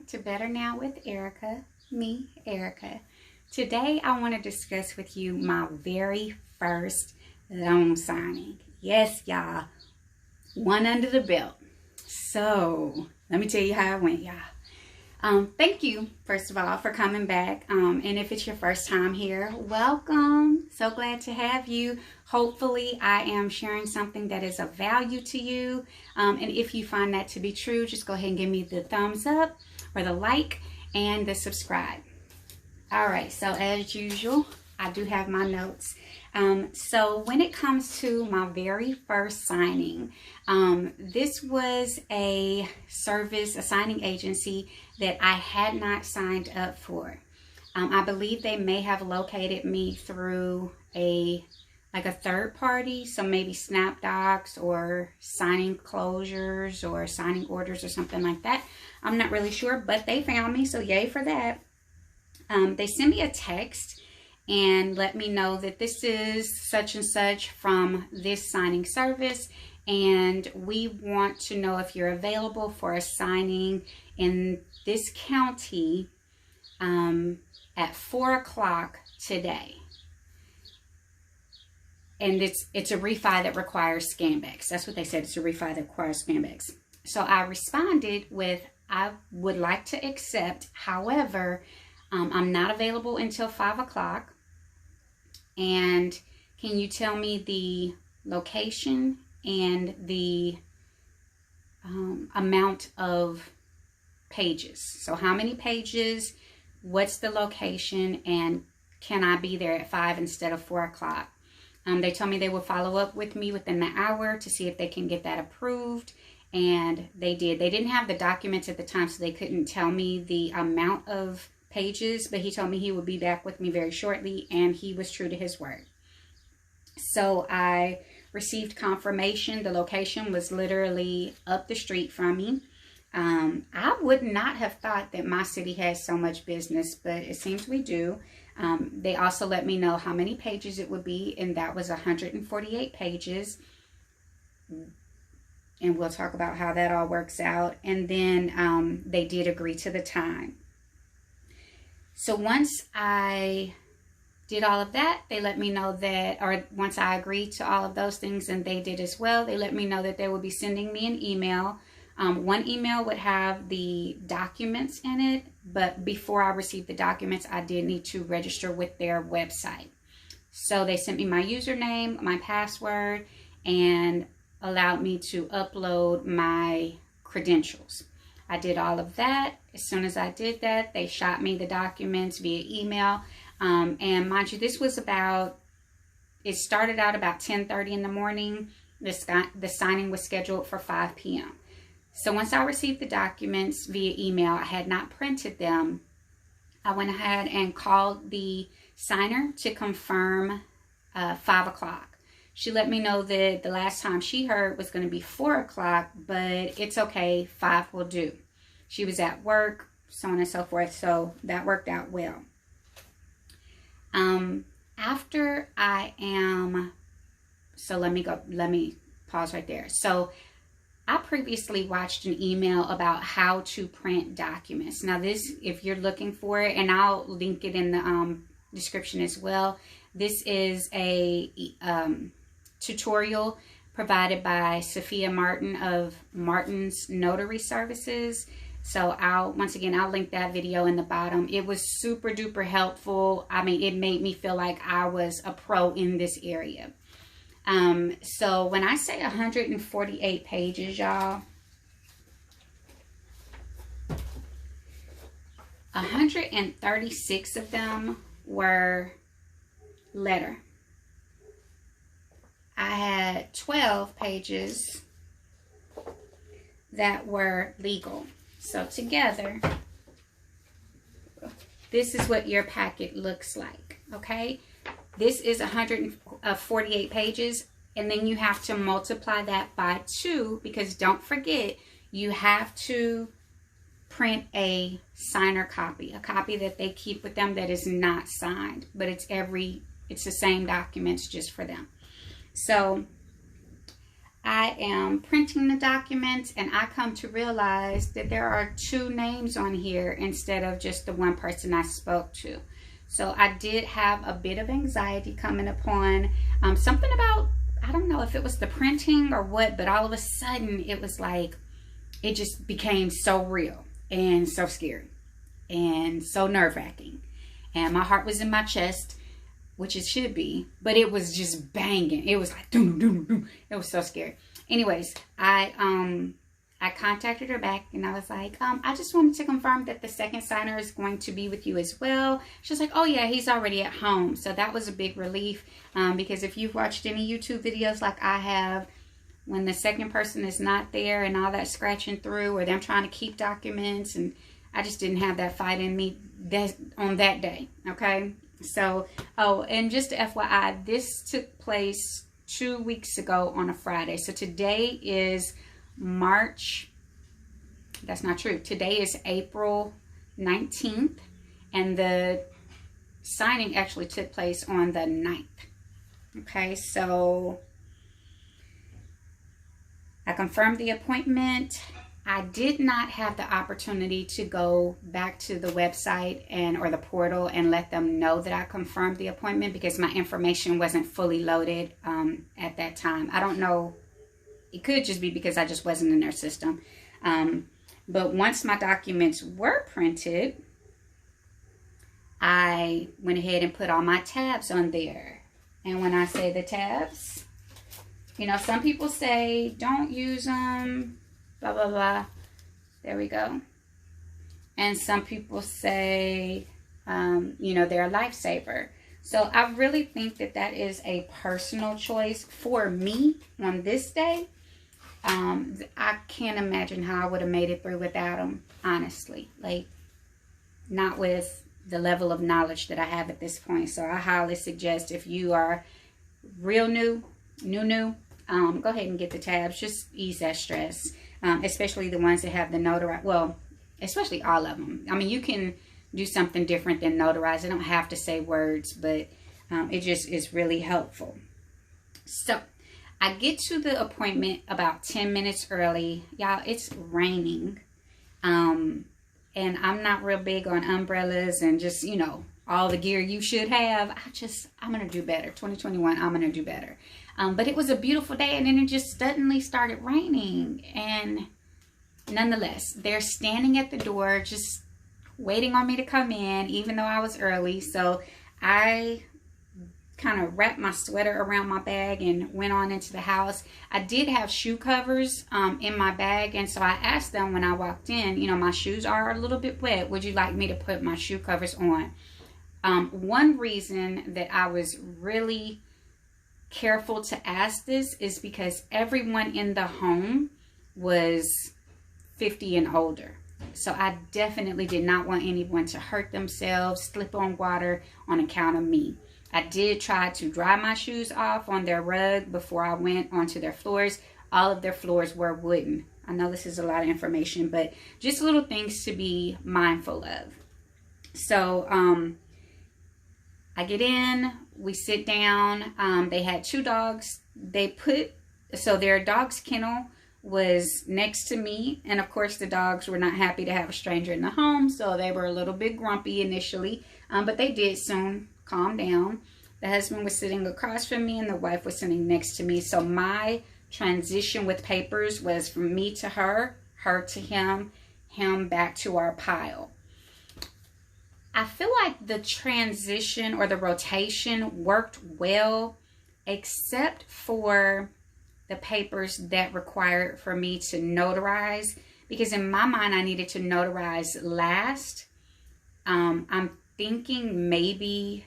back to Better Now with Erica, me, Erica. Today I want to discuss with you my very first loan signing. Yes, y'all, one under the belt. So let me tell you how it went, y'all. Thank you, first of all, for coming back. And if it's your first time here, welcome. So glad to have you. Hopefully, I am sharing something that is of value to you. And if you find that to be true, just go ahead and give me the thumbs up or the like and the subscribe. All right, so as usual, I do have my notes. So when it comes to my very first signing, this was a signing agency that I had not signed up for. I believe they may have located me through a third party, so maybe SnapDocs or signing closures or signing orders or something like that. I'm not really sure, but they found me, so yay for that. They sent me a text and let me know that this is such and such from this signing service, and we want to know if you're available for a signing in this county at 4 o'clock today. And it's a refi that requires Scanbacks. That's what they said. It's a refi that requires Scanbacks. So I responded with, I would like to accept. However, I'm not available until 5 o'clock. And can you tell me the location and the amount of pages? So how many pages, what's the location, and can I be there at 5 instead of 4 o'clock? They told me they would follow up with me within the hour to see if they can get that approved. And they did. They didn't have the documents at the time, so they couldn't tell me the amount of pages, but he told me he would be back with me very shortly, and he was true to his word. So I received confirmation. The location was literally up the street from me. I would not have thought that my city has so much business, but it seems we do. They also let me know how many pages it would be, and that was 148 pages. And we'll talk about how that all works out. And then they did agree to the time. So once I did all of that, they let me know that, or once I agreed to all of those things, and they did as well, they let me know that they would be sending me an email. One email would have the documents in it, but before I received the documents, I did need to register with their website. So they sent me my username, my password, and allowed me to upload my credentials. I did all of that. As soon as I did that, they shot me the documents via email. And mind you, this was it started out about 10:30 in the morning. The signing was scheduled for 5 p.m. So once I received the documents via email, I had not printed them. I went ahead and called the signer to confirm 5 o'clock. She let me know that the last time she heard was going to be 4 o'clock, but it's okay, 5 will do. She was at work, so on and so forth, so that worked out well. After let me pause right there. So I previously watched an email about how to print documents. Now this, if you're looking for it, and I'll link it in the description as well, this is a tutorial provided by Sophia Martin of Martin's Notary Services. So I'll link that video in the bottom. It was super duper helpful. I mean, it made me feel like I was a pro in this area. So when I say 148 pages, y'all, 136 of them were letter. I had 12 pages that were legal. So together, this is what your packet looks like, okay? This is 148 pages, and then you have to multiply that by 2, because don't forget, you have to print a signer copy, a copy that they keep with them that is not signed, but it's the same documents just for them. So I am printing the documents and I come to realize that there are 2 names on here instead of just the one person I spoke to. So I did have a bit of anxiety coming upon something about, I don't know if it was the printing or what, but all of a sudden it was like, it just became so real and so scary and so nerve-wracking. And my heart was in my chest, which it should be, but it was just banging. It was like, doom, doom, doom. It was so scary. Anyways, I contacted her back and I was like, I just wanted to confirm that the second signer is going to be with you as well. She's like, oh yeah, he's already at home. So that was a big relief, because if you've watched any YouTube videos like I have, when the second person is not there and all that scratching through, or them trying to keep documents, and I just didn't have that fight in me on that day, okay? So, oh, and just FYI, this took place 2 weeks ago on a Friday. So today is March, that's not true. Today is April 19th, and the signing actually took place on the 9th. Okay, so I confirmed the appointment. I did not have the opportunity to go back to the website or the portal and let them know that I confirmed the appointment because my information wasn't fully loaded at that time. I don't know. It could just be because I just wasn't in their system. But once my documents were printed, I went ahead and put all my tabs on there. And when I say the tabs, you know, some people say don't use them, blah, blah, blah. There we go. And some people say, you know, they're a lifesaver. So I really think that that is a personal choice for me on this day. I can't imagine how I would have made it through without them, honestly. Like, not with the level of knowledge that I have at this point. So I highly suggest if you are real new, go ahead and get the tabs. Just ease that stress, especially the ones that have the notarize. Well, especially all of them. I mean, you can do something different than notarize. I don't have to say words, but it just is really helpful. So I get to the appointment about 10 minutes early. Y'all, it's raining. And I'm not real big on umbrellas and just, you know, all the gear you should have. I'm going to do better. 2021, I'm going to do better. But it was a beautiful day, and then it just suddenly started raining. And nonetheless, they're standing at the door just waiting on me to come in, even though I was early. So I kind of wrapped my sweater around my bag and went on into the house. I did have shoe covers in my bag, and so I asked them when I walked in, you know, my shoes are a little bit wet. Would you like me to put my shoe covers on? One reason that I was really careful to ask this is because everyone in the home was 50 and older. So I definitely did not want anyone to hurt themselves, slip on water on account of me. I did try to dry my shoes off on their rug before I went onto their floors. All of their floors were wooden. I know this is a lot of information, but just little things to be mindful of. So I get in, we sit down. They had 2 dogs. So their dog's kennel was next to me, and of course the dogs were not happy to have a stranger in the home, so they were a little bit grumpy initially, but they did soon calm down. The husband was sitting across from me and the wife was sitting next to me. So my transition with papers was from me to her, her to him, him back to our pile. I feel like the transition or the rotation worked well, except for the papers that required for me to notarize, because in my mind I needed to notarize last. I'm thinking maybe,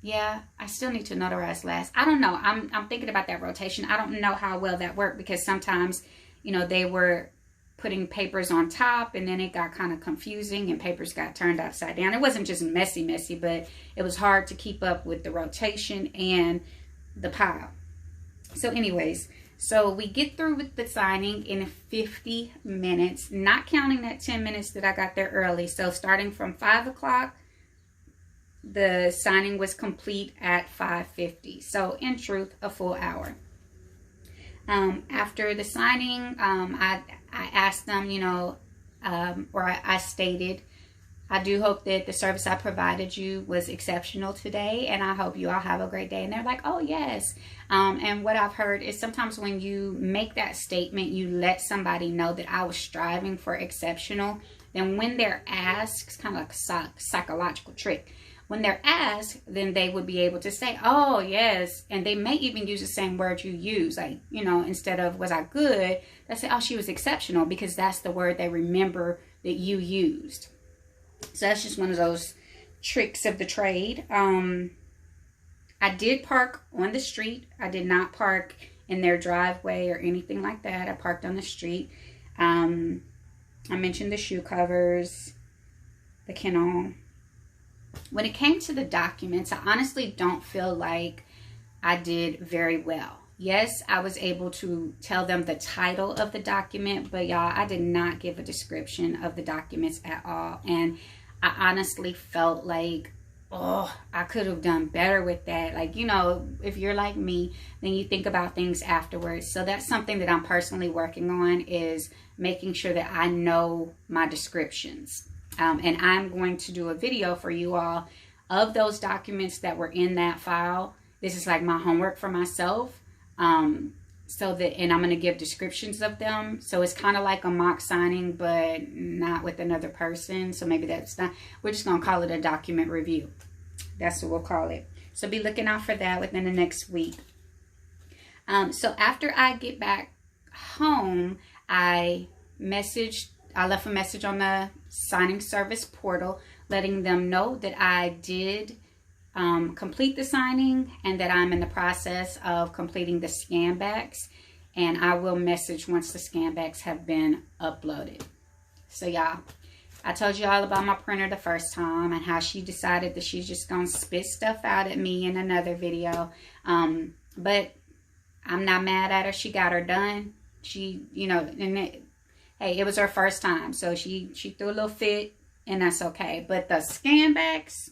yeah, I still need to notarize last. I don't know. I'm thinking about that rotation. I don't know how well that worked, because sometimes, you know, they were putting papers on top and then it got kind of confusing and papers got turned upside down. It wasn't just messy, but it was hard to keep up with the rotation and the pile. So anyways, so we get through with the signing in 50 minutes, not counting that 10 minutes that I got there early. So starting from 5 o'clock, the signing was complete at 5:50. So in truth, a full hour. After the signing, I asked them, I stated, I do hope that the service I provided you was exceptional today, and I hope you all have a great day. And they're like, oh, yes. And what I've heard is sometimes when you make that statement, you let somebody know that I was striving for exceptional. Then when they're asked, it's kind of like a psychological trick. When they're asked, then they would be able to say, oh, yes. And they may even use the same word you use. Like, instead of, was I good? They say, oh, she was exceptional, because that's the word they remember that you used. So that's just one of those tricks of the trade. I did park on the street. I did not park in their driveway or anything like that. I parked on the street. I mentioned the shoe covers, the kennel. When it came to the documents, I honestly don't feel like I did very well. Yes, I was able to tell them the title of the document, but y'all, I did not give a description of the documents at all. And I honestly felt like, oh, I could have done better with that. Like, if you're like me, then you think about things afterwards. So that's something that I'm personally working on, is making sure that I know my descriptions. And I'm going to do a video for you all of those documents that were in that file. This is like my homework for myself. And I'm going to give descriptions of them. So it's kind of like a mock signing, but not with another person. So maybe that's not, we're just going to call it a document review. That's what we'll call it. So be looking out for that within the next week. So after I get back home, I left a message on the signing service portal, letting them know that I did complete the signing and that I'm in the process of completing the scan backs, and I will message once the scan backs have been uploaded. So y'all, I told you all about my printer the first time and how she decided that she's just gonna spit stuff out at me in another video, but I'm not mad at her. She got her done. She, hey, it was her first time, so she threw a little fit, and that's okay. But the scan backs,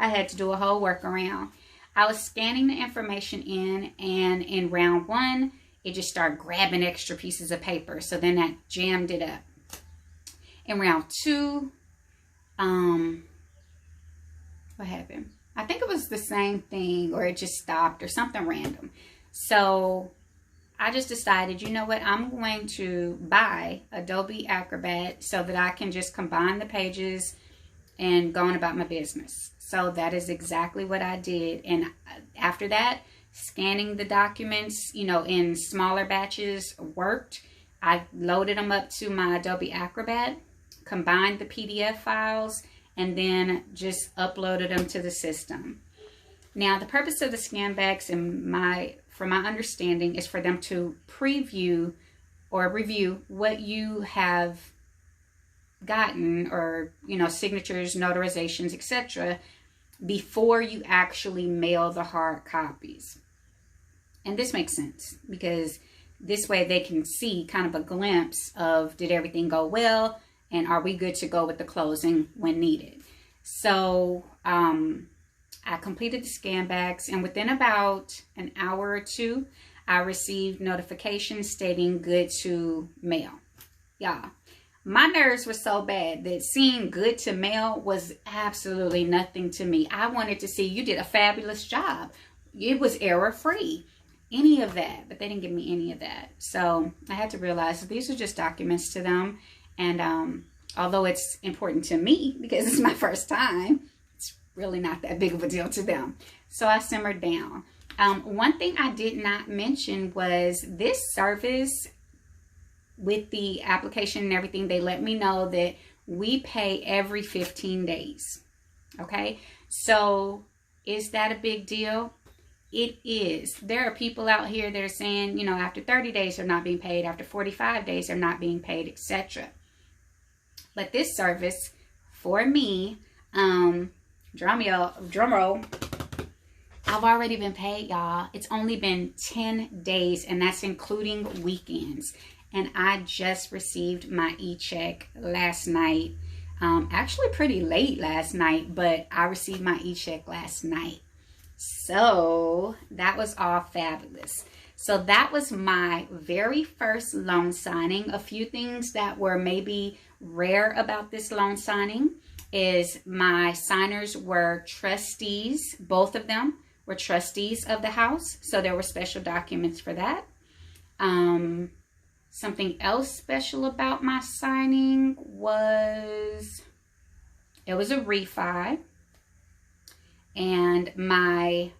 I had to do a whole workaround. I was scanning the information in, and in round 1, it just started grabbing extra pieces of paper. So then that jammed it up. In round 2, what happened? I think it was the same thing, or it just stopped, or something random. So I just decided, you know what, I'm going to buy Adobe Acrobat so that I can just combine the pages and go on about my business. So that is exactly what I did. And after that, scanning the documents, in smaller batches worked. I loaded them up to my Adobe Acrobat, combined the PDF files, and then just uploaded them to the system. Now, the purpose of the scan backs, from my understanding, is for them to preview or review what you have gotten, or signatures, notarizations, etc., before you actually mail the hard copies. And this makes sense, because this way they can see kind of a glimpse of, did everything go well, and are we good to go with the closing when needed. So I completed the scan backs, and within about an hour or two, I received notifications stating good to mail. Yeah, my nerves were so bad that seeing good to mail was absolutely nothing to me. I wanted to see, you did a fabulous job. It was error-free. Any of that, but they didn't give me any of that. So I had to realize that these are just documents to them. And although it's important to me because it's my first time, it's really not that big of a deal to them. So I simmered down. One thing I did not mention was this service, with the application and everything, they let me know that we pay every 15 days. Okay, so is that a big deal? It is. There are people out here that are saying, after 30 days they're not being paid, after 45 days they're not being paid, etc. But this service, for me, drum roll, I've already been paid, y'all. It's only been 10 days, and that's including weekends. And I just received my e-check last night. Actually pretty late last night, but I received my e-check last night. So that was all fabulous. So that was my very first loan signing. A few things that were maybe rare about this loan signing is my signers were trustees. Both of them were trustees of the house. So there were special documents for that. Something else special about my signing was it was a refi. And my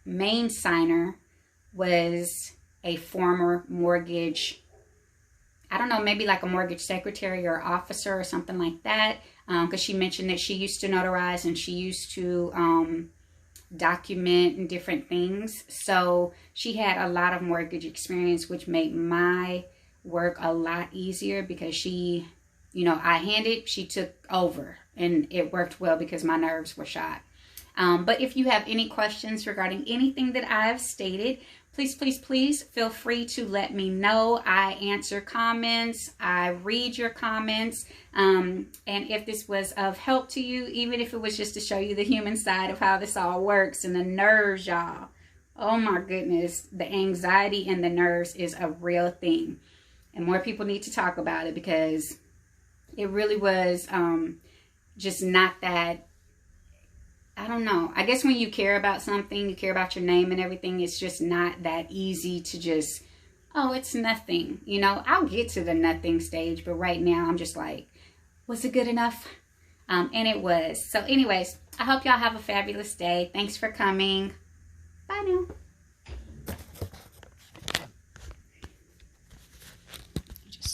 main signer was a former mortgage, I don't know, maybe like a mortgage secretary or officer or something like that. Because she mentioned that she used to notarize and she used to document and different things. So she had a lot of mortgage experience, which made my work a lot easier because she, you know, I handed, she took over, and it worked well because my nerves were shot. But if you have any questions regarding anything that I've stated, please feel free to let me know. I answer comments. I read your comments. And if this was of help to you, even if it was just to show you the human side of how this all works and the nerves, y'all. Oh my goodness. The anxiety and the nerves is a real thing. And more people need to talk about it because it really was just not that, I don't know. I guess when you care about something, you care about your name and everything, it's just not that easy to just, oh, it's nothing. You know, I'll get to the nothing stage, but right now I'm just like, was it good enough? And it was. So anyways, I hope y'all have a fabulous day. Thanks for coming. Bye now.